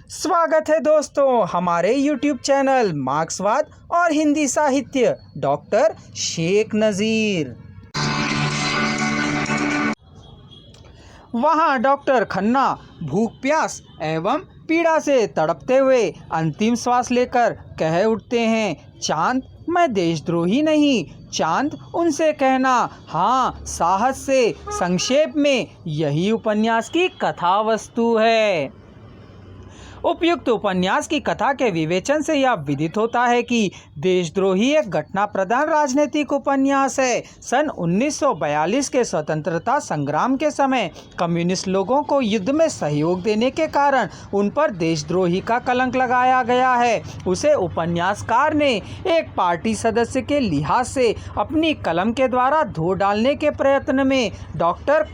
स्वागत है दोस्तों हमारे YouTube चैनल मार्क्सवाद और हिंदी साहित्य डॉक्टर शेख नज़ीर। वहाँ डॉक्टर खन्ना भूख प्यास एवं पीड़ा से तड़पते हुए अंतिम श्वास लेकर कह उठते हैं, चांद मैं देशद्रोही नहीं। चांद उनसे कहना, हाँ साहस से। संक्षेप में यही उपन्यास की कथा वस्तु है। उपयुक्त उपन्यास की कथा के विवेचन से यह विदित होता है कि देशद्रोही एक घटना प्रधान राजनीतिक उपन्यास है। सन 1942 के स्वतंत्रता संग्राम के समय कम्युनिस्ट लोगों को युद्ध में सहयोग देने के कारण उन पर देशद्रोही का कलंक लगाया गया है। उसे उपन्यासकार ने एक पार्टी सदस्य के लिहाज से अपनी कलम के द्वारा धो डालने के प्रयत्न में डॉक्टर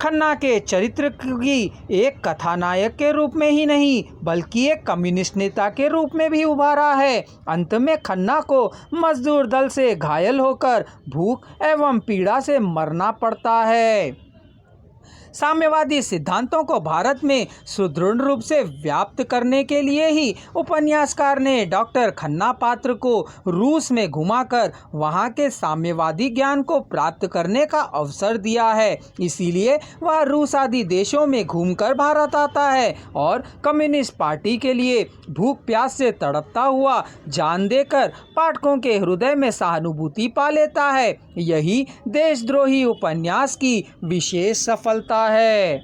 खन्ना के चरित्र की एक कथानायक के रूप में ही नहीं बल्कि एक कम्युनिस्ट नेता के रूप में भी उभारा है। अंत में खन्ना को मजदूर दल से घायल होकर भूख एवं पीड़ा से मरना पड़ता है। साम्यवादी सिद्धांतों को भारत में सुदृढ़ रूप से व्याप्त करने के लिए ही उपन्यासकार ने डॉक्टर खन्ना पात्र को रूस में घुमाकर वहां के साम्यवादी ज्ञान को प्राप्त करने का अवसर दिया है। इसीलिए वह रूस आदि देशों में घूमकर भारत आता है और कम्युनिस्ट पार्टी के लिए भूख प्यास से तड़पता हुआ जान देकर पाठकों के हृदय में सहानुभूति पा लेता है। यही देशद्रोही उपन्यास की विशेष सफलता है।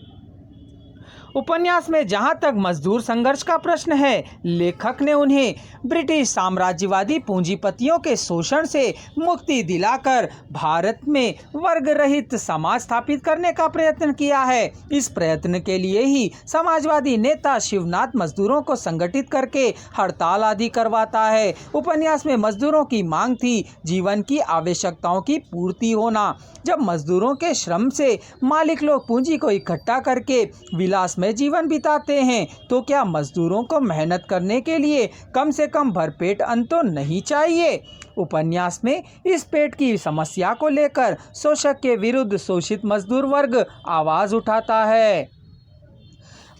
उपन्यास में जहां तक मजदूर संघर्ष का प्रश्न है, लेखक ने उन्हें ब्रिटिश साम्राज्यवादी पूंजीपतियों के शोषण से मुक्ति दिलाकर भारत में वर्ग रहित समाज स्थापित करने का प्रयत्न किया है। इस प्रयत्न के लिए ही समाजवादी नेता शिवनाथ मजदूरों को संगठित करके हड़ताल आदि करवाता है। उपन्यास में मजदूरों की मांग थी जीवन की आवश्यकताओं की पूर्ति होना। जब मजदूरों के श्रम से मालिक लोग पूंजी को इकट्ठा करके विलास में जीवन बिताते हैं, तो क्या मजदूरों को मेहनत करने के लिए कम से कम भरपेट अन्न तो नहीं चाहिए? उपन्यास में इस पेट की समस्या को लेकर शोषक के विरुद्ध शोषित मजदूर वर्ग आवाज उठाता है।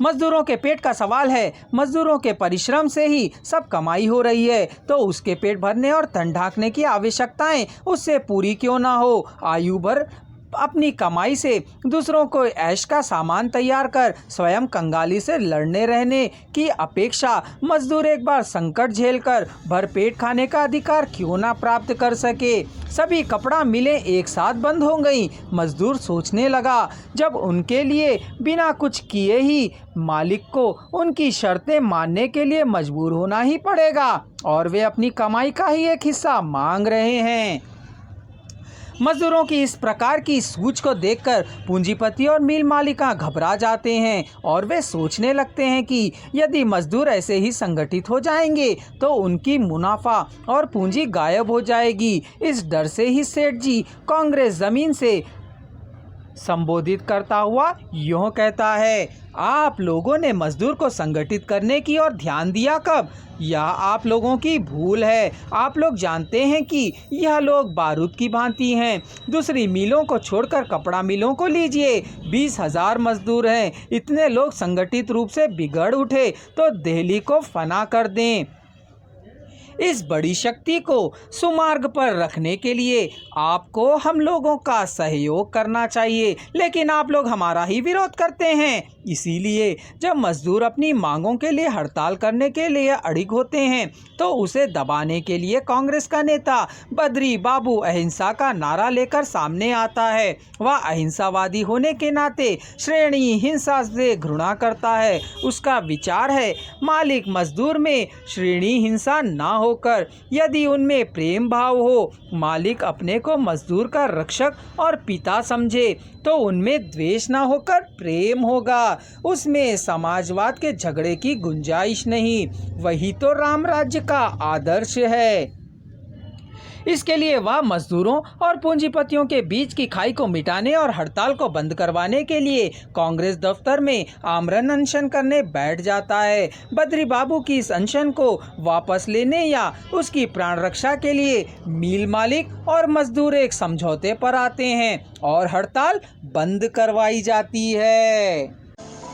मजदूरों के पेट का सवाल है। मजदूरों के परिश्रम से ही सब कमाई हो रही है, तो उसके पेट भरने और तन ढांकने की आवश्यकताएं उससे पूरी क्यों ना हो? आयु भर अपनी कमाई से दूसरों को ऐश का सामान तैयार कर स्वयं कंगाली से लड़ने रहने की अपेक्षा मजदूर एक बार संकट झेलकर भरपेट खाने का अधिकार क्यों ना प्राप्त कर सके? सभी कपड़ा मिलें एक साथ बंद हो गई। मजदूर सोचने लगा, जब उनके लिए बिना कुछ किए ही मालिक को उनकी शर्तें मानने के लिए मजबूर होना ही पड़ेगा और वे अपनी कमाई का ही एक हिस्सा मांग रहे हैं। मजदूरों की इस प्रकार की सूझ को देखकर पूंजीपति और मिल मालिका घबरा जाते हैं और वे सोचने लगते हैं कि यदि मजदूर ऐसे ही संगठित हो जाएंगे तो उनकी मुनाफा और पूंजी गायब हो जाएगी। इस डर से ही सेठ जी कांग्रेस जमीन से संबोधित करता हुआ यूँ कहता है, आप लोगों ने मजदूर को संगठित करने की ओर ध्यान दिया कब? यह आप लोगों की भूल है। आप लोग जानते हैं कि यह लोग बारूद की भांति हैं। दूसरी मिलों को छोड़कर कपड़ा मिलों को लीजिए, 20,000 मजदूर हैं। इतने लोग संगठित रूप से बिगड़ उठे तो दिल्ली को फना कर दें। इस बड़ी शक्ति को सुमार्ग पर रखने के लिए आपको हम लोगों का सहयोग करना चाहिए, लेकिन आप लोग हमारा ही विरोध करते हैं। इसीलिए जब मजदूर अपनी मांगों के लिए हड़ताल करने के लिए अड़िग होते हैं तो उसे दबाने के लिए कांग्रेस का नेता बद्री बाबू अहिंसा का नारा लेकर सामने आता है। वह अहिंसावादी होने के नाते श्रेणी हिंसा से घृणा करता है। उसका विचार है, मालिक मजदूर में श्रेणी हिंसा ना होकर यदि उनमें प्रेम भाव हो, मालिक अपने को मजदूर का रक्षक और पिता समझे तो उनमें द्वेष ना होकर प्रेम होगा। उसमें समाजवाद के झगड़े की गुंजाइश नहीं। वही तो राम राज्य का आदर्श है। इसके लिए वह मजदूरों और पूंजीपतियों के बीच की खाई को मिटाने और हड़ताल को बंद करवाने के लिए कांग्रेस दफ्तर में आमरण अनशन करने बैठ जाता है। बद्री बाबू की इस अनशन को वापस लेने या उसकी प्राण रक्षा के लिए मिल मालिक और मजदूर एक समझौते पर आते हैं और हड़ताल बंद करवाई जाती है।